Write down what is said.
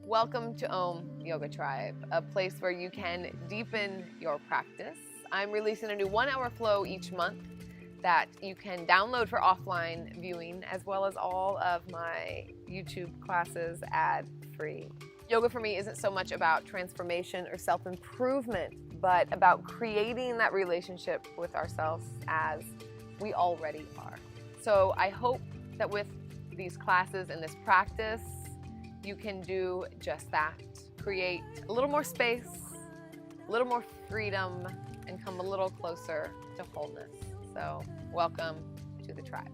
Welcome to Yoga Tribe, a place where you can deepen your practice. I'm releasing a new 1-hour flow each month that you can download for offline viewing, as well as all of my YouTube classes ad-free. Yoga for me isn't so much about transformation or self-improvement, but about creating that relationship with ourselves as we already are. So I hope that with these classes and this practice, you can do just that. Create a little more space, a little more freedom, and come a little closer to wholeness. So welcome to the tribe.